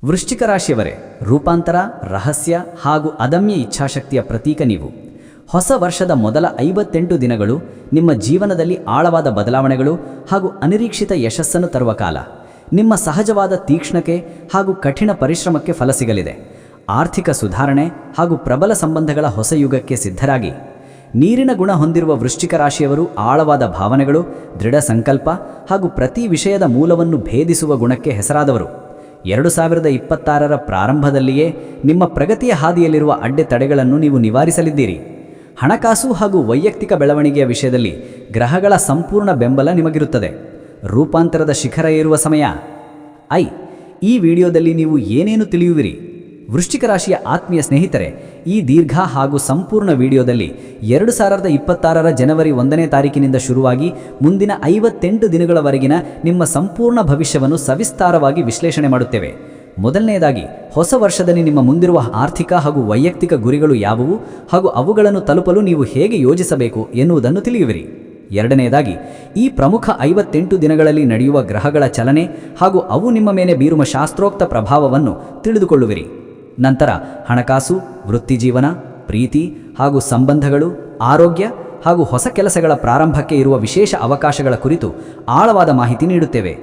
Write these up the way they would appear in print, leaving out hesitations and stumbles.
ವೃಶ್ಚಿಕ ರಾಶಿಯವರೇ, ರೂಪಾಂತರ, ರಹಸ್ಯ ಹಾಗೂ ಅದಮ್ಯ ಇಚ್ಛಾಶಕ್ತಿಯ ಪ್ರತೀಕ ನೀವು. ಹೊಸ ವರ್ಷದ ಮೊದಲ 58 ದಿನಗಳು ನಿಮ್ಮ ಜೀವನದಲ್ಲಿ ಆಳವಾದ ಬದಲಾವಣೆಗಳು ಹಾಗೂ ಅನಿರೀಕ್ಷಿತ ಯಶಸ್ಸನ್ನು ತರುವ ಕಾಲ. ನಿಮ್ಮ ಸಹಜವಾದ ತೀಕ್ಷ್ಣತೆ ಹಾಗೂ ಕಠಿಣ ಪರಿಶ್ರಮಕ್ಕೆ ಫಲ ಸಿಗಲಿದೆ. ಆರ್ಥಿಕ ಸುಧಾರಣೆ ಹಾಗೂ ಪ್ರಬಲ ಸಂಬಂಧಗಳ ಹೊಸ ಯುಗಕ್ಕೆ ಸಿದ್ಧರಾಗಿ. ನೀರಿನ ಗುಣ ಹೊಂದಿರುವ ವೃಶ್ಚಿಕ ರಾಶಿಯವರು ಆಳವಾದ ಭಾವನೆಗಳು, ದೃಢ ಸಂಕಲ್ಪ ಹಾಗೂ ಪ್ರತಿ ವಿಷಯದ ಮೂಲವನ್ನು ಭೇದಿಸುವ ಗುಣಕ್ಕೆ ಹೆಸರಾದವರು. 2026ರ ಪ್ರಾರಂಭದಲ್ಲಿಯೇ ನಿಮ್ಮ ಪ್ರಗತಿಯ ಹಾದಿಯಲ್ಲಿರುವ ಅಡೆತಡೆಗಳನ್ನು ನೀವು ನಿವಾರಿಸಲಿದ್ದೀರಿ. ಹಣಕಾಸು ಹಾಗೂ ವೈಯಕ್ತಿಕ ಬೆಳವಣಿಗೆಯ ವಿಷಯದಲ್ಲಿ ಗ್ರಹಗಳ ಸಂಪೂರ್ಣ ಬೆಂಬಲ ನಿಮಗಿರುತ್ತದೆ. ರೂಪಾಂತರದ ಶಿಖರ ಏರುವ ಸಮಯ. ಈ ವಿಡಿಯೋದಲ್ಲಿ ನೀವು ಏನೇನು ತಿಳಿಯುವಿರಿ? ವೃಶ್ಚಿಕ ರಾಶಿಯ ಆತ್ಮೀಯ ಸ್ನೇಹಿತರೆ, ಈ ದೀರ್ಘ ಹಾಗೂ ಸಂಪೂರ್ಣ ವಿಡಿಯೋದಲ್ಲಿ 2026ರ ಜನವರಿ 1ನೇ ತಾರೀಕಿನಿಂದ ಶುರುವಾಗಿ ಮುಂದಿನ 58 ದಿನಗಳವರೆಗಿನ ನಿಮ್ಮ ಸಂಪೂರ್ಣ ಭವಿಷ್ಯವನ್ನು ಸವಿಸ್ತಾರವಾಗಿ ವಿಶ್ಲೇಷಣೆ ಮಾಡುತ್ತೇವೆ. ಮೊದಲನೆಯದಾಗಿ, ಹೊಸ ವರ್ಷದಲ್ಲಿ ನಿಮ್ಮ ಮುಂದಿರುವ ಆರ್ಥಿಕ ಹಾಗೂ ವೈಯಕ್ತಿಕ ಗುರಿಗಳು ಯಾವುವು ಹಾಗೂ ಅವುಗಳನ್ನು ತಲುಪಲು ನೀವು ಹೇಗೆ ಯೋಜಿಸಬೇಕು ಎನ್ನುವುದನ್ನು ತಿಳಿಯುವಿರಿ. ಎರಡನೆಯದಾಗಿ, ಈ ಪ್ರಮುಖ 58 ದಿನಗಳಲ್ಲಿ ನಡೆಯುವ ಗ್ರಹಗಳ ಚಲನೆ ಹಾಗೂ ಅವು ನಿಮ್ಮ ಮೇಲೆ ಬೀರುವ ಶಾಸ್ತ್ರೋಕ್ತ ಪ್ರಭಾವವನ್ನು ತಿಳಿದುಕೊಳ್ಳುವಿರಿ. ನಂತರ ಹಣಕಾಸು, ವೃತ್ತಿಜೀವನ, ಪ್ರೀತಿ ಹಾಗೂ ಸಂಬಂಧಗಳು, ಆರೋಗ್ಯ ಹಾಗೂ ಹೊಸ ಕೆಲಸಗಳ ಪ್ರಾರಂಭಕ್ಕೆ ಇರುವ ವಿಶೇಷ ಅವಕಾಶಗಳ ಕುರಿತು ಆಳವಾದ ಮಾಹಿತಿ ನೀಡುತ್ತೇವೆ.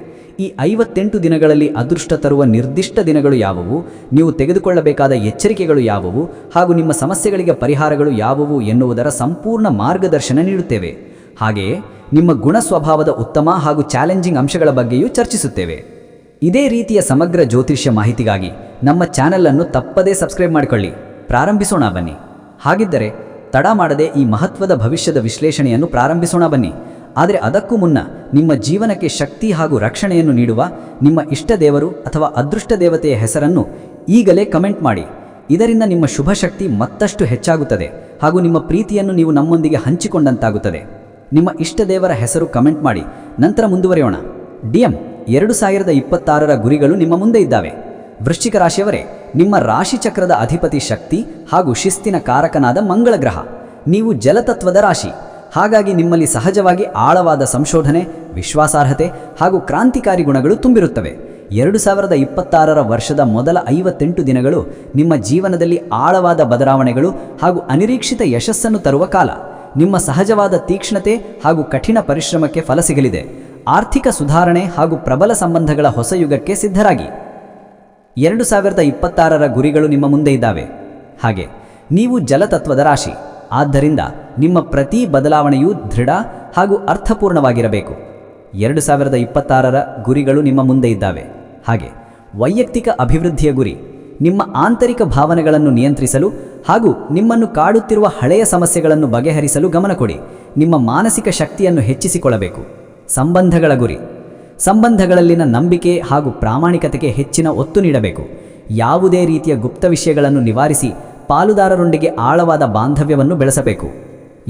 ಈ 58 ದಿನಗಳಲ್ಲಿ ಅದೃಷ್ಟ ತರುವ ನಿರ್ದಿಷ್ಟ ದಿನಗಳು ಯಾವುವು, ನೀವು ತೆಗೆದುಕೊಳ್ಳಬೇಕಾದ ಎಚ್ಚರಿಕೆಗಳು ಯಾವುವು ಹಾಗೂ ನಿಮ್ಮ ಸಮಸ್ಯೆಗಳಿಗೆ ಪರಿಹಾರಗಳು ಯಾವುವು ಎನ್ನುವುದರ ಸಂಪೂರ್ಣ ಮಾರ್ಗದರ್ಶನ ನೀಡುತ್ತೇವೆ. ಹಾಗೆಯೇ ನಿಮ್ಮ ಗುಣ ಸ್ವಭಾವದ ಉತ್ತಮ ಹಾಗೂ ಚಾಲೆಂಜಿಂಗ್ ಅಂಶಗಳ ಬಗ್ಗೆಯೂ ಚರ್ಚಿಸುತ್ತೇವೆ. ಇದೇ ರೀತಿಯ ಸಮಗ್ರ ಜ್ಯೋತಿಷ್ಯ ಮಾಹಿತಿಗಾಗಿ ನಮ್ಮ ಚಾನೆಲ್ ತಪ್ಪದೇ ಸಬ್ಸ್ಕ್ರೈಬ್ ಮಾಡಿಕೊಳ್ಳಿ. ಪ್ರಾರಂಭಿಸೋಣ ಬನ್ನಿ. ಹಾಗಿದ್ದರೆ ತಡ ಮಾಡದೆ ಈ ಮಹತ್ವದ ಭವಿಷ್ಯದ ವಿಶ್ಲೇಷಣೆಯನ್ನು ಪ್ರಾರಂಭಿಸೋಣ ಬನ್ನಿ. ಆದರೆ ಅದಕ್ಕೂ ಮುನ್ನ ನಿಮ್ಮ ಜೀವನಕ್ಕೆ ಶಕ್ತಿ ಹಾಗೂ ರಕ್ಷಣೆಯನ್ನು ನೀಡುವ ನಿಮ್ಮ ಇಷ್ಟ ದೇವರು ಅಥವಾ ಅದೃಷ್ಟ ದೇವತೆಯ ಹೆಸರನ್ನು ಈಗಲೇ ಕಮೆಂಟ್ ಮಾಡಿ. ಇದರಿಂದ ನಿಮ್ಮ ಶುಭ ಶಕ್ತಿ ಮತ್ತಷ್ಟು ಹೆಚ್ಚಾಗುತ್ತದೆ ಹಾಗೂ ನಿಮ್ಮ ಪ್ರೀತಿಯನ್ನು ನೀವು ನಮ್ಮೊಂದಿಗೆ ಹಂಚಿಕೊಂಡಂತಾಗುತ್ತದೆ. ನಿಮ್ಮ ಇಷ್ಟ ದೇವರ ಹೆಸರು ಕಮೆಂಟ್ ಮಾಡಿ. ನಂತರ ಮುಂದುವರಿಯೋಣ. 2026ರ ಗುರಿಗಳು ನಿಮ್ಮ ಮುಂದೆ ಇದ್ದಾವೆ. ವೃಶ್ಚಿಕ ರಾಶಿಯವರೇ, ನಿಮ್ಮ ರಾಶಿ ಚಕ್ರದ ಅಧಿಪತಿ ಶಕ್ತಿ ಹಾಗೂ ಶಿಸ್ತಿನ ಕಾರಕನಾದ ಮಂಗಳ ಗ್ರಹ. ನೀವು ಜಲತತ್ವದ ರಾಶಿ, ಹಾಗಾಗಿ ನಿಮ್ಮಲ್ಲಿ ಸಹಜವಾಗಿ ಆಳವಾದ ಸಂಶೋಧನೆ, ವಿಶ್ವಾಸಾರ್ಹತೆ ಹಾಗೂ ಕ್ರಾಂತಿಕಾರಿ ಗುಣಗಳು ತುಂಬಿರುತ್ತವೆ. 2026ರ ವರ್ಷದ ಮೊದಲ 58 ದಿನಗಳು ನಿಮ್ಮ ಜೀವನದಲ್ಲಿ ಆಳವಾದ ಬದಲಾವಣೆಗಳು ಹಾಗೂ ಅನಿರೀಕ್ಷಿತ ಯಶಸ್ಸನ್ನು ತರುವ ಕಾಲ. ನಿಮ್ಮ ಸಹಜವಾದ ತೀಕ್ಷ್ಣತೆ ಹಾಗೂ ಕಠಿಣ ಪರಿಶ್ರಮಕ್ಕೆ ಫಲ ಸಿಗಲಿದೆ. ಆರ್ಥಿಕ ಸುಧಾರಣೆ ಹಾಗೂ ಪ್ರಬಲ ಸಂಬಂಧಗಳ ಹೊಸ ಯುಗಕ್ಕೆ ಸಿದ್ಧರಾಗಿ. 2026ರ ಗುರಿಗಳು ನಿಮ್ಮ ಮುಂದೆ ಇದ್ದಾವೆ. ಹಾಗೆ ನೀವು ಜಲತತ್ವದ ರಾಶಿ, ಆದ್ದರಿಂದ ನಿಮ್ಮ ಪ್ರತಿ ಬದಲಾವಣೆಯೂ ದೃಢ ಹಾಗೂ ಅರ್ಥಪೂರ್ಣವಾಗಿರಬೇಕು. 2026ರ ಗುರಿಗಳು ನಿಮ್ಮ ಮುಂದೆ ಇದ್ದಾವೆ. ಹಾಗೆ ವೈಯಕ್ತಿಕ ಅಭಿವೃದ್ಧಿಯ ಗುರಿ, ನಿಮ್ಮ ಆಂತರಿಕ ಭಾವನೆಗಳನ್ನು ನಿಯಂತ್ರಿಸಲು ಹಾಗೂ ನಿಮ್ಮನ್ನು ಕಾಡುತ್ತಿರುವ ಹಳೆಯ ಸಮಸ್ಯೆಗಳನ್ನು ಬಗೆಹರಿಸಲು ಗಮನ ಕೊಡಿ. ನಿಮ್ಮ ಮಾನಸಿಕ ಶಕ್ತಿಯನ್ನು ಹೆಚ್ಚಿಸಿಕೊಳ್ಳಬೇಕು. ಸಂಬಂಧಗಳ ಗುರಿ, ಸಂಬಂಧಗಳಲ್ಲಿನ ನಂಬಿಕೆ ಹಾಗೂ ಪ್ರಾಮಾಣಿಕತೆಗೆ ಹೆಚ್ಚಿನ ಒತ್ತು ನೀಡಬೇಕು. ಯಾವುದೇ ರೀತಿಯ ಗುಪ್ತ ವಿಷಯಗಳನ್ನು ನಿವಾರಿಸಿ ಪಾಲುದಾರರೊಂದಿಗೆ ಆಳವಾದ ಬಾಂಧವ್ಯವನ್ನು ಬೆಳೆಸಬೇಕು.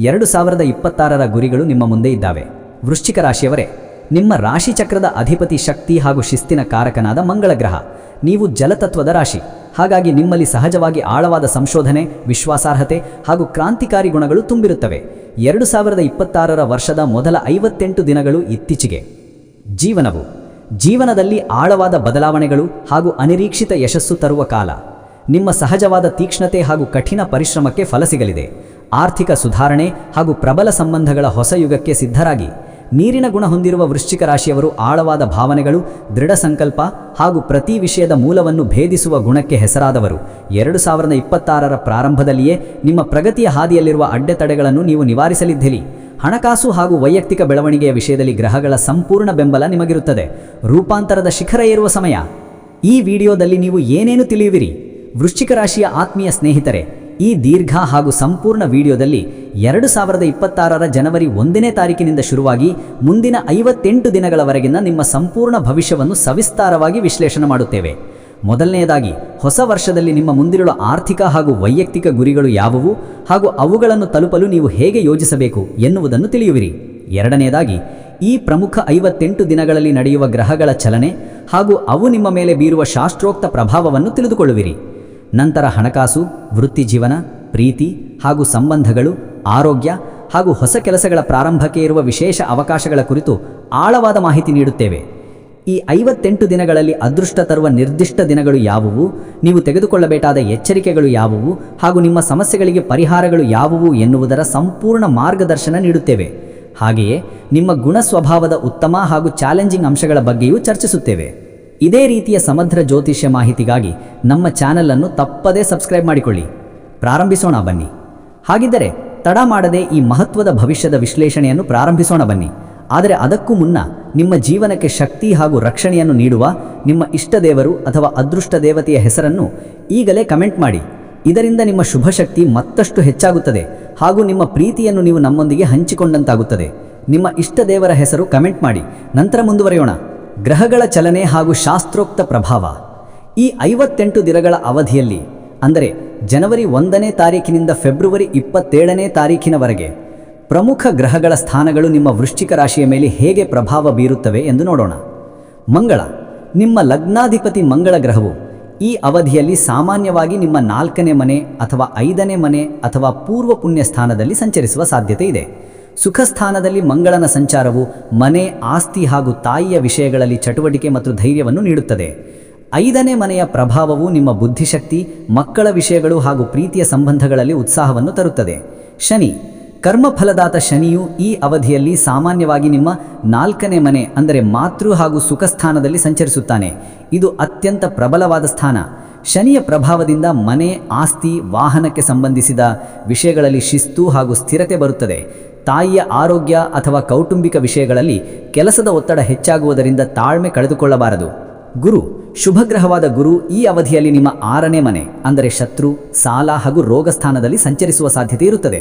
2026ರ ಗುರಿಗಳು ನಿಮ್ಮ ಮುಂದೆ ಇದ್ದಾವೆ. ವೃಶ್ಚಿಕ ರಾಶಿಯವರೇ, ನಿಮ್ಮ ರಾಶಿ ಚಕ್ರದ ಅಧಿಪತಿ ಶಕ್ತಿ ಹಾಗೂ ಶಿಸ್ತಿನ ಕಾರಕನಾದ ಮಂಗಳ ಗ್ರಹ. ನೀವು ಜಲತತ್ವದ ರಾಶಿ, ಹಾಗಾಗಿ ನಿಮ್ಮಲ್ಲಿ ಸಹಜವಾಗಿ ಆಳವಾದ ಸಂಶೋಧನೆ, ವಿಶ್ವಾಸಾರ್ಹತೆ ಹಾಗೂ ಕ್ರಾಂತಿಕಾರಿ ಗುಣಗಳು ತುಂಬಿರುತ್ತವೆ. 2026ರ ವರ್ಷದ ಮೊದಲ 58 ದಿನಗಳು ಇತ್ತೀಚೆಗೆ ಜೀವನದಲ್ಲಿ ಆಳವಾದ ಬದಲಾವಣೆಗಳು ಹಾಗೂ ಅನಿರೀಕ್ಷಿತ ಯಶಸ್ಸು ತರುವ ಕಾಲ. ನಿಮ್ಮ ಸಹಜವಾದ ತೀಕ್ಷ್ಣತೆ ಹಾಗೂ ಕಠಿಣ ಪರಿಶ್ರಮಕ್ಕೆ ಫಲ ಸಿಗಲಿದೆ. ಆರ್ಥಿಕ ಸುಧಾರಣೆ ಹಾಗೂ ಪ್ರಬಲ ಸಂಬಂಧಗಳ ಹೊಸ ಯುಗಕ್ಕೆ ಸಿದ್ಧರಾಗಿ. ನೀರಿನ ಗುಣ ಹೊಂದಿರುವ ವೃಶ್ಚಿಕ ರಾಶಿಯವರು ಆಳವಾದ ಭಾವನೆಗಳು, ದೃಢ ಸಂಕಲ್ಪ ಹಾಗೂ ಪ್ರತಿ ವಿಷಯದ ಮೂಲವನ್ನು ಭೇದಿಸುವ ಗುಣಕ್ಕೆ ಹೆಸರಾದವರು. 2026ರ ಪ್ರಾರಂಭದಲ್ಲಿಯೇ ನಿಮ್ಮ ಪ್ರಗತಿಯ ಹಾದಿಯಲ್ಲಿರುವ ಅಡೆತಡೆಗಳನ್ನು ನೀವು ನಿವಾರಿಸಲಿದ್ದೀರಿ. ಹಣಕಾಸು ಹಾಗೂ ವೈಯಕ್ತಿಕ ಬೆಳವಣಿಗೆಯ ವಿಷಯದಲ್ಲಿ ಗ್ರಹಗಳ ಸಂಪೂರ್ಣ ಬೆಂಬಲ ನಿಮಗಿರುತ್ತದೆ. ರೂಪಾಂತರದ ಶಿಖರ ಏರುವ ಸಮಯ. ಈ ವಿಡಿಯೋದಲ್ಲಿ ನೀವು ಏನೇನು ತಿಳಿಯುವಿರಿ? ವೃಶ್ಚಿಕ ರಾಶಿಯ ಆತ್ಮೀಯ ಸ್ನೇಹಿತರೆ, ಈ ದೀರ್ಘ ಹಾಗೂ ಸಂಪೂರ್ಣ ವಿಡಿಯೋದಲ್ಲಿ 2026ರ ಜನವರಿ 1ನೇ ತಾರೀಕಿನಿಂದ ಶುರುವಾಗಿ ಮುಂದಿನ 58 ದಿನಗಳವರೆಗಿನ ನಿಮ್ಮ ಸಂಪೂರ್ಣ ಭವಿಷ್ಯವನ್ನು ಸವಿಸ್ತಾರವಾಗಿ ವಿಶ್ಲೇಷಣೆ ಮಾಡುತ್ತೇವೆ. ಮೊದಲನೆಯದಾಗಿ, ಹೊಸ ವರ್ಷದಲ್ಲಿ ನಿಮ್ಮ ಮುಂದಿರುವ ಆರ್ಥಿಕ ಹಾಗೂ ವೈಯಕ್ತಿಕ ಗುರಿಗಳು ಯಾವುವು ಹಾಗೂ ಅವುಗಳನ್ನು ತಲುಪಲು ನೀವು ಹೇಗೆ ಯೋಜಿಸಬೇಕು ಎನ್ನುವುದನ್ನು ತಿಳಿಯುವಿರಿ. ಎರಡನೆಯದಾಗಿ, ಈ ಪ್ರಮುಖ 58 ದಿನಗಳಲ್ಲಿ ನಡೆಯುವ ಗ್ರಹಗಳ ಚಲನೆ ಹಾಗೂ ಅವು ನಿಮ್ಮ ಮೇಲೆ ಬೀರುವ ಶಾಸ್ತ್ರೋಕ್ತ ಪ್ರಭಾವವನ್ನು ತಿಳಿದುಕೊಳ್ಳುವಿರಿ. ನಂತರ ಹಣಕಾಸು, ವೃತ್ತಿಜೀವನ, ಪ್ರೀತಿ ಹಾಗೂ ಸಂಬಂಧಗಳು, ಆರೋಗ್ಯ ಹಾಗೂ ಹೊಸ ಕೆಲಸಗಳ ಪ್ರಾರಂಭಕ್ಕೆ ಇರುವ ವಿಶೇಷ ಅವಕಾಶಗಳ ಕುರಿತು ಆಳವಾದ ಮಾಹಿತಿ ನೀಡುತ್ತೇವೆ. ಈ 58 ದಿನಗಳಲ್ಲಿ ಅದೃಷ್ಟ ತರುವ ನಿರ್ದಿಷ್ಟ ದಿನಗಳು ಯಾವುವು, ನೀವು ತೆಗೆದುಕೊಳ್ಳಬೇಕಾದ ಎಚ್ಚರಿಕೆಗಳು ಯಾವುವು ಹಾಗೂ ನಿಮ್ಮ ಸಮಸ್ಯೆಗಳಿಗೆ ಪರಿಹಾರಗಳು ಯಾವುವು ಎನ್ನುವುದರ ಸಂಪೂರ್ಣ ಮಾರ್ಗದರ್ಶನ ನೀಡುತ್ತೇವೆ. ಹಾಗೆಯೇ ನಿಮ್ಮ ಗುಣ ಸ್ವಭಾವದ ಉತ್ತಮ ಹಾಗೂ ಚಾಲೆಂಜಿಂಗ್ ಅಂಶಗಳ ಬಗ್ಗೆಯೂ ಚರ್ಚಿಸುತ್ತೇವೆ. ಇದೇ ರೀತಿಯ ಸಮಗ್ರ ಜ್ಯೋತಿಷ್ಯ ಮಾಹಿತಿಗಾಗಿ ನಮ್ಮ ಚಾನೆಲ್ ಅನ್ನು ತಪ್ಪದೇ ಸಬ್ಸ್ಕ್ರೈಬ್ ಮಾಡಿಕೊಳ್ಳಿ. ಪ್ರಾರಂಭಿಸೋಣ ಬನ್ನಿ. ಹಾಗಿದ್ದರೆ ತಡ ಮಾಡದೆ ಈ ಮಹತ್ವದ ಭವಿಷ್ಯದ ವಿಶ್ಲೇಷಣೆಯನ್ನು ಪ್ರಾರಂಭಿಸೋಣ ಬನ್ನಿ. ಆದರೆ ಅದಕ್ಕೂ ಮುನ್ನ ನಿಮ್ಮ ಜೀವನಕ್ಕೆ ಶಕ್ತಿ ಹಾಗೂ ರಕ್ಷಣೆಯನ್ನು ನೀಡುವ ನಿಮ್ಮ ಇಷ್ಟ ದೇವರು ಅಥವಾ ಅದೃಷ್ಟ ದೇವತೆಯ ಹೆಸರನ್ನು ಈಗಲೇ ಕಮೆಂಟ್ ಮಾಡಿ. ಇದರಿಂದ ನಿಮ್ಮ ಶುಭ ಶಕ್ತಿ ಮತ್ತಷ್ಟು ಹೆಚ್ಚಾಗುತ್ತದೆ ಹಾಗೂ ನಿಮ್ಮ ಪ್ರೀತಿಯನ್ನು ನೀವು ನಮ್ಮೊಂದಿಗೆ ಹಂಚಿಕೊಂಡಂತಾಗುತ್ತದೆ. ನಿಮ್ಮ ಇಷ್ಟ ದೇವರ ಹೆಸರು ಕಮೆಂಟ್ ಮಾಡಿ. ನಂತರ ಮುಂದುವರಿಯೋಣ. ಗ್ರಹಗಳ ಚಲನೆ ಹಾಗೂ ಶಾಸ್ತ್ರೋಕ್ತ ಪ್ರಭಾವ. ಈ 58 ದಿನಗಳ ಅವಧಿಯಲ್ಲಿ ಅಂದರೆ ಜನವರಿ 1ನೇ ತಾರೀಕಿನಿಂದ ಫೆಬ್ರವರಿ 27ನೇ ತಾರೀಕಿನವರೆಗೆ ಪ್ರಮುಖ ಗ್ರಹಗಳ ಸ್ಥಾನಗಳು ನಿಮ್ಮ ವೃಶ್ಚಿಕ ರಾಶಿಯ ಮೇಲೆ ಹೇಗೆ ಪ್ರಭಾವ ಬೀರುತ್ತವೆ ಎಂದು ನೋಡೋಣ. ಮಂಗಳ, ನಿಮ್ಮ ಲಗ್ನಾಧಿಪತಿ ಮಂಗಳ ಗ್ರಹವು ಈ ಅವಧಿಯಲ್ಲಿ ಸಾಮಾನ್ಯವಾಗಿ ನಿಮ್ಮ 4ನೇ ಮನೆ ಅಥವಾ 5ನೇ ಮನೆ ಅಥವಾ ಪೂರ್ವ ಪುಣ್ಯ ಸ್ಥಾನದಲ್ಲಿ ಸಂಚರಿಸುವ ಸಾಧ್ಯತೆ ಇದೆ. ಸುಖ ಸ್ಥಾನದಲ್ಲಿ ಮಂಗಳನ ಸಂಚಾರವು ಮನೆ, ಆಸ್ತಿ ಹಾಗೂ ತಾಯಿಯ ವಿಷಯಗಳಲ್ಲಿ ಚಟುವಟಿಕೆ ಮತ್ತು ಧೈರ್ಯವನ್ನು ನೀಡುತ್ತದೆ. 5ನೇ ಮನೆಯ ಪ್ರಭಾವವು ನಿಮ್ಮ ಬುದ್ಧಿಶಕ್ತಿ, ಮಕ್ಕಳ ವಿಷಯಗಳು ಹಾಗೂ ಪ್ರೀತಿಯ ಸಂಬಂಧಗಳಲ್ಲಿ ಉತ್ಸಾಹವನ್ನು ತರುತ್ತದೆ. ಶನಿ, ಕರ್ಮಫಲದಾತ ಶನಿಯು ಈ ಅವಧಿಯಲ್ಲಿ ಸಾಮಾನ್ಯವಾಗಿ ನಿಮ್ಮ 4ನೇ ಮನೆ ಅಂದರೆ ಮಾತೃ ಹಾಗೂ ಸುಖ ಸ್ಥಾನದಲ್ಲಿ ಸಂಚರಿಸುತ್ತಾನೆ. ಇದು ಅತ್ಯಂತ ಪ್ರಬಲವಾದ ಸ್ಥಾನ. ಶನಿಯ ಪ್ರಭಾವದಿಂದ ಮನೆ, ಆಸ್ತಿ, ವಾಹನಕ್ಕೆ ಸಂಬಂಧಿಸಿದ ವಿಷಯಗಳಲ್ಲಿ ಶಿಸ್ತು ಹಾಗೂ ಸ್ಥಿರತೆ ಬರುತ್ತದೆ. ತಾಯಿಯ ಆರೋಗ್ಯ ಅಥವಾ ಕೌಟುಂಬಿಕ ವಿಷಯಗಳಲ್ಲಿ ಕೆಲಸದ ಒತ್ತಡ ಹೆಚ್ಚಾಗುವುದರಿಂದ ತಾಳ್ಮೆ ಕಳೆದುಕೊಳ್ಳಬಾರದು. ಗುರು, ಶುಭಗ್ರಹವಾದ ಗುರು ಈ ಅವಧಿಯಲ್ಲಿ ನಿಮ್ಮ 6ನೇ ಮನೆ ಅಂದರೆ ಶತ್ರು, ಸಾಲ ಹಾಗೂ ರೋಗ ಸ್ಥಾನದಲ್ಲಿ ಸಂಚರಿಸುವ ಸಾಧ್ಯತೆ ಇರುತ್ತದೆ.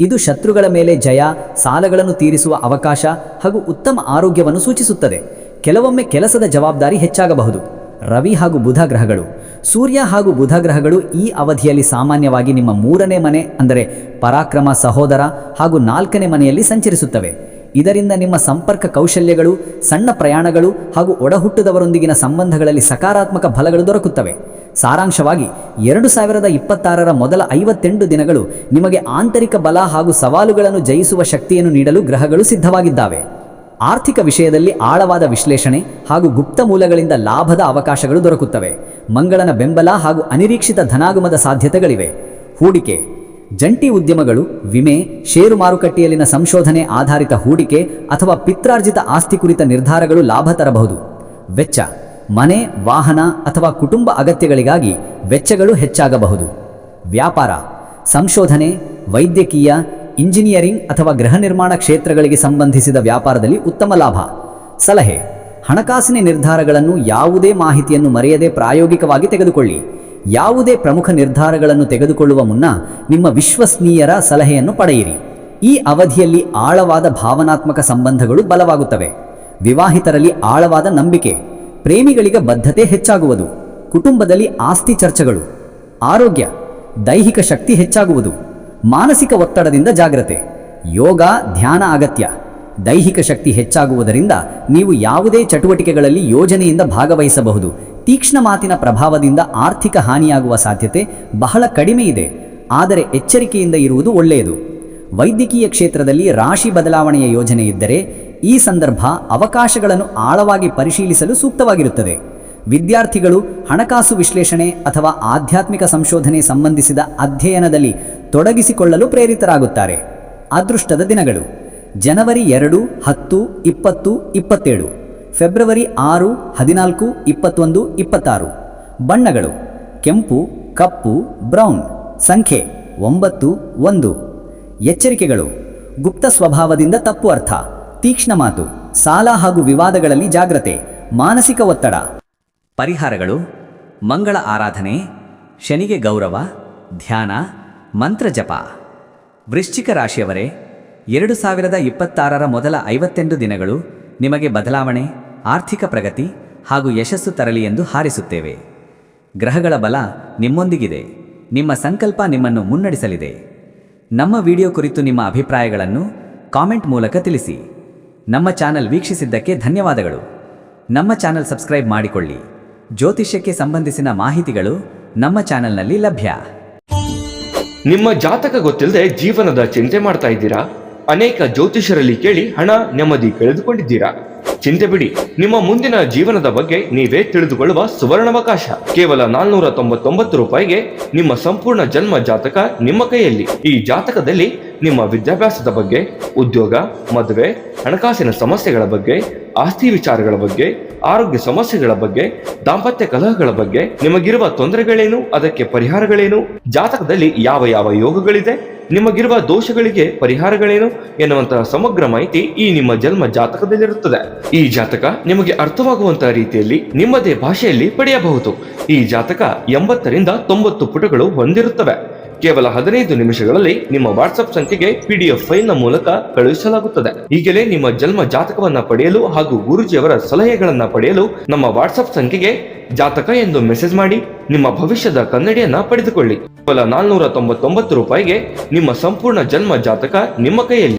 ಇದು ಶತ್ರುಗಳ ಮೇಲೆ ಜಯ, ಸಾಲಗಳನ್ನು ತೀರಿಸುವ ಅವಕಾಶ ಹಾಗೂ ಉತ್ತಮ ಆರೋಗ್ಯವನ್ನು ಸೂಚಿಸುತ್ತದೆ. ಕೆಲವೊಮ್ಮೆ ಕೆಲಸದ ಜವಾಬ್ದಾರಿ ಹೆಚ್ಚಾಗಬಹುದು. ರವಿ ಹಾಗೂ ಬುಧ ಗ್ರಹಗಳು. ಸೂರ್ಯ ಹಾಗೂ ಬುಧ ಗ್ರಹಗಳು ಈ ಅವಧಿಯಲ್ಲಿ ಸಾಮಾನ್ಯವಾಗಿ ನಿಮ್ಮ 3ನೇ ಮನೆ ಅಂದರೆ ಪರಾಕ್ರಮ, ಸಹೋದರ ಹಾಗೂ 4ನೇ ಮನೆಯಲ್ಲಿ ಸಂಚರಿಸುತ್ತವೆ. ಇದರಿಂದ ನಿಮ್ಮ ಸಂಪರ್ಕ ಕೌಶಲ್ಯಗಳು, ಸಣ್ಣ ಪ್ರಯಾಣಗಳು ಹಾಗೂ ಒಡಹುಟ್ಟಿದವರೊಂದಿಗಿನ ಸಂಬಂಧಗಳಲ್ಲಿ ಸಕಾರಾತ್ಮಕ ಫಲಗಳು ದೊರಕುತ್ತವೆ. ಸಾರಾಂಶವಾಗಿ 2026ರ ಮೊದಲ 58 ದಿನಗಳು ನಿಮಗೆ ಆಂತರಿಕ ಬಲ ಹಾಗೂ ಸವಾಲುಗಳನ್ನು ಜಯಿಸುವ ಶಕ್ತಿಯನ್ನು ನೀಡಲು ಗ್ರಹಗಳು ಸಿದ್ಧವಾಗಿದ್ದಾವೆ. ಆರ್ಥಿಕ ವಿಷಯದಲ್ಲಿ ಆಳವಾದ ವಿಶ್ಲೇಷಣೆ ಹಾಗೂ ಗುಪ್ತ ಮೂಲಗಳಿಂದ ಲಾಭದ ಅವಕಾಶಗಳು ದೊರಕುತ್ತವೆ. ಮಂಗಳನ ಬೆಂಬಲ ಹಾಗೂ ಅನಿರೀಕ್ಷಿತ ಧನಾಗಮದ ಸಾಧ್ಯತೆಗಳಿವೆ. ಹೂಡಿಕೆ, ಜಂಟಿ ಉದ್ಯಮಗಳು, ವಿಮೆ, ಷೇರು ಮಾರುಕಟ್ಟೆಯಲ್ಲಿನ ಸಂಶೋಧನೆ ಆಧಾರಿತ ಹೂಡಿಕೆ ಅಥವಾ ಪಿತ್ರಾರ್ಜಿತ ಆಸ್ತಿ ಕುರಿತ ನಿರ್ಧಾರಗಳು ಲಾಭ ತರಬಹುದು. ವೆಚ್ಚ, ಮನೆ, ವಾಹನ ಅಥವಾ ಕುಟುಂಬ ಅಗತ್ಯಗಳಿಗಾಗಿ ವೆಚ್ಚಗಳು ಹೆಚ್ಚಾಗಬಹುದು. ವ್ಯಾಪಾರ, ಸಂಶೋಧನೆ, ವೈದ್ಯಕೀಯ, ಇಂಜಿನಿಯರಿಂಗ್ ಅಥವಾ ಗೃಹ ನಿರ್ಮಾಣ ಕ್ಷೇತ್ರಗಳಿಗೆ ಸಂಬಂಧಿಸಿದ ವ್ಯಾಪಾರದಲ್ಲಿ ಉತ್ತಮ ಲಾಭ. ಸಲಹೆ, ಹಣಕಾಸಿನ ನಿರ್ಧಾರಗಳನ್ನು ಯಾವುದೇ ಮಾಹಿತಿಯನ್ನು ಮರೆಯದೆ ಪ್ರಾಯೋಗಿಕವಾಗಿ ತೆಗೆದುಕೊಳ್ಳಿ. ಯಾವುದೇ ಪ್ರಮುಖ ನಿರ್ಧಾರಗಳನ್ನು ತೆಗೆದುಕೊಳ್ಳುವ ಮುನ್ನ ನಿಮ್ಮ ವಿಶ್ವಸನೀಯರ ಸಲಹೆಯನ್ನು ಪಡೆಯಿರಿ. ಈ ಅವಧಿಯಲ್ಲಿ ಆಳವಾದ ಭಾವನಾತ್ಮಕ ಸಂಬಂಧಗಳು ಬಲವಾಗುತ್ತವೆ. ವಿವಾಹಿತರಲ್ಲಿ ಆಳವಾದ ನಂಬಿಕೆ, ಪ್ರೇಮಿಗಳಿಗೆ ಬದ್ಧತೆ ಹೆಚ್ಚಾಗುವುದು. ಕುಟುಂಬದಲ್ಲಿ ಆಸ್ತಿ ಚರ್ಚೆಗಳು. ಆರೋಗ್ಯ, ದೈಹಿಕ ಶಕ್ತಿ ಹೆಚ್ಚಾಗುವುದು. ಮಾನಸಿಕ ಒತ್ತಡದಿಂದ ಜಾಗ್ರತೆ. ಯೋಗ, ಧ್ಯಾನ ಅಗತ್ಯ. ದೈಹಿಕ ಶಕ್ತಿ ಹೆಚ್ಚಾಗುವುದರಿಂದ ನೀವು ಯಾವುದೇ ಚಟುವಟಿಕೆಗಳಲ್ಲಿ ಯೋಜನೆಯಿಂದ ಭಾಗವಹಿಸಬಹುದು. ತೀಕ್ಷ್ಣ ಮಾತಿನ ಪ್ರಭಾವದಿಂದ ಆರ್ಥಿಕ ಹಾನಿಯಾಗುವ ಸಾಧ್ಯತೆ ಬಹಳ ಕಡಿಮೆ ಇದೆ, ಆದರೆ ಎಚ್ಚರಿಕೆಯಿಂದ ಇರುವುದು ಒಳ್ಳೆಯದು. ವೈದ್ಯಕೀಯ ಕ್ಷೇತ್ರದಲ್ಲಿ ರಾಶಿ ಬದಲಾವಣೆಯ ಯೋಜನೆ ಇದ್ದರೆ ಈ ಸಂದರ್ಭ ಅವಕಾಶಗಳನ್ನು ಆಳವಾಗಿ ಪರಿಶೀಲಿಸಲು ಸೂಕ್ತವಾಗಿರುತ್ತದೆ. ವಿದ್ಯಾರ್ಥಿಗಳು ಹಣಕಾಸು ವಿಶ್ಲೇಷಣೆ ಅಥವಾ ಆಧ್ಯಾತ್ಮಿಕ ಸಂಶೋಧನೆ ಸಂಬಂಧಿಸಿದ ಅಧ್ಯಯನದಲ್ಲಿ ತೊಡಗಿಸಿಕೊಳ್ಳಲು ಪ್ರೇರಿತರಾಗುತ್ತಾರೆ. ಅದೃಷ್ಟದ ದಿನಗಳು: ಜನವರಿ 2, 10, 20, 27, ಫೆಬ್ರವರಿ 6, 14, 21, 26. ಬಣ್ಣಗಳು: ಕೆಂಪು, ಕಪ್ಪು, ಬ್ರೌನ್. ಸಂಖ್ಯೆ 9, 1. ಎಚ್ಚರಿಕೆಗಳು: ಗುಪ್ತ ಸ್ವಭಾವದಿಂದ ತಪ್ಪು ಅರ್ಥ, ತೀಕ್ಷ್ಣ ಮಾತು, ಸಾಲ ಹಾಗೂ ವಿವಾದಗಳಲ್ಲಿ ಜಾಗ್ರತೆ, ಮಾನಸಿಕ ಒತ್ತಡ. ಪರಿಹಾರಗಳು: ಮಂಗಳ ಆರಾಧನೆ, ಶನಿಗೆ ಗೌರವ, ಧ್ಯಾನ, ಮಂತ್ರ ಜಪ. ವೃಶ್ಚಿಕ ರಾಶಿಯವರೇ, 2026ರ ಮೊದಲ 58 ದಿನಗಳು ನಿಮಗೆ ಬದಲಾವಣೆ, ಆರ್ಥಿಕ ಪ್ರಗತಿ ಹಾಗೂ ಯಶಸ್ಸು ತರಲಿ ಎಂದು ಹಾರೈಸುತ್ತೇವೆ. ಗ್ರಹಗಳ ಬಲ ನಿಮ್ಮೊಂದಿಗಿದೆ. ನಿಮ್ಮ ಸಂಕಲ್ಪ ನಿಮ್ಮನ್ನು ಮುನ್ನಡೆಸಲಿದೆ. ನಮ್ಮ ವಿಡಿಯೋ ಕುರಿತು ನಿಮ್ಮ ಅಭಿಪ್ರಾಯಗಳನ್ನು ಕಾಮೆಂಟ್ ಮೂಲಕ ತಿಳಿಸಿ. ನಮ್ಮ ಚಾನಲ್ ವೀಕ್ಷಿಸಿದ್ದಕ್ಕೆ ಧನ್ಯವಾದಗಳು. ನಮ್ಮ ಚಾನಲ್ ಸಬ್ಸ್ಕ್ರೈಬ್ ಮಾಡಿಕೊಳ್ಳಿ. ಜ್ಯೋತಿಷ್ಯಕ್ಕೆ ಸಂಬಂಧಿಸಿದ ಮಾಹಿತಿಗಳು ನಮ್ಮ ಚಾನಲ್ನಲ್ಲಿ ಲಭ್ಯ. ನಿಮ್ಮ ಜಾತಕ ಗೊತ್ತಿಲ್ಲದೆ ಜೀವನದ ಚಿಂತೆ ಮಾಡ್ತಾ ಇದ್ದೀರಾ? ಅನೇಕ ಜ್ಯೋತಿಷರಲ್ಲಿ ಕೇಳಿ ಹಣ ನೆಮ್ಮದಿ ಕಳೆದುಕೊಂಡಿದ್ದೀರಾ? ಚಿಂತೆ ಬಿಡಿ, ನಿಮ್ಮ ಮುಂದಿನ ಜೀವನದ ಬಗ್ಗೆ ನೀವೇ ತಿಳಿದುಕೊಳ್ಳುವ ಸುವರ್ಣಾವಕಾಶ. ಕೇವಲ 499 ರೂಪಾಯಿಗೆ ನಿಮ್ಮ ಸಂಪೂರ್ಣ ಜನ್ಮ ಜಾತಕ ನಿಮ್ಮ ಕೈಯಲ್ಲಿ. ಈ ಜಾತಕದಲ್ಲಿ ನಿಮ್ಮ ವಿದ್ಯಾಭ್ಯಾಸದ ಬಗ್ಗೆ, ಉದ್ಯೋಗ, ಮದುವೆ, ಹಣಕಾಸಿನ ಸಮಸ್ಯೆಗಳ ಬಗ್ಗೆ, ಆಸ್ತಿ ವಿಚಾರಗಳ ಬಗ್ಗೆ, ಆರೋಗ್ಯ ಸಮಸ್ಯೆಗಳ ಬಗ್ಗೆ, ದಾಂಪತ್ಯ ಕಲಹಗಳ ಬಗ್ಗೆ, ನಿಮಗಿರುವ ತೊಂದರೆಗಳೇನು, ಅದಕ್ಕೆ ಪರಿಹಾರಗಳೇನು, ಜಾತಕದಲ್ಲಿ ಯಾವ ಯಾವ ಯೋಗಗಳಿದೆ, ನಿಮಗಿರುವ ದೋಷಗಳಿಗೆ ಪರಿಹಾರಗಳೇನು ಎನ್ನುವಂತಹ ಸಮಗ್ರ ಮಾಹಿತಿ ಈ ನಿಮ್ಮ ಜನ್ಮ ಜಾತಕದಲ್ಲಿರುತ್ತದೆ. ಈ ಜಾತಕ ನಿಮಗೆ ಅರ್ಥವಾಗುವಂತಹ ರೀತಿಯಲ್ಲಿ ನಿಮ್ಮದೇ ಭಾಷೆಯಲ್ಲಿ ಪಡೆಯಬಹುದು. ಈ ಜಾತಕ 80ರಿಂದ 90 ಪುಟಗಳು ಹೊಂದಿರುತ್ತವೆ. ಕೇವಲ 15 ನಿಮಿಷಗಳಲ್ಲಿ ನಿಮ್ಮ ವಾಟ್ಸ್ಆಪ್ ಸಂಖ್ಯೆಗೆ PDF ಫೈಲ್ ನ ಮೂಲಕ ಕಳುಹಿಸಲಾಗುತ್ತದೆ. ಈಗಲೇ ನಿಮ್ಮ ಜನ್ಮ ಜಾತಕವನ್ನ ಪಡೆಯಲು ಹಾಗೂ ಗುರುಜಿಯವರ ಸಲಹೆಗಳನ್ನ ಪಡೆಯಲು ನಮ್ಮ ವಾಟ್ಸ್ಆಪ್ ಸಂಖ್ಯೆಗೆ ಜಾತಕ ಎಂದು ಮೆಸೇಜ್ ಮಾಡಿ ನಿಮ್ಮ ಭವಿಷ್ಯದ ಕನ್ನಡಿಯನ್ನ ಪಡೆದುಕೊಳ್ಳಿ. ಕೇವಲ 499 ರೂಪಾಯಿಗೆ ನಿಮ್ಮ ಸಂಪೂರ್ಣ ಜನ್ಮ ಜಾತಕ ನಿಮ್ಮ ಕೈಯಲ್ಲಿ.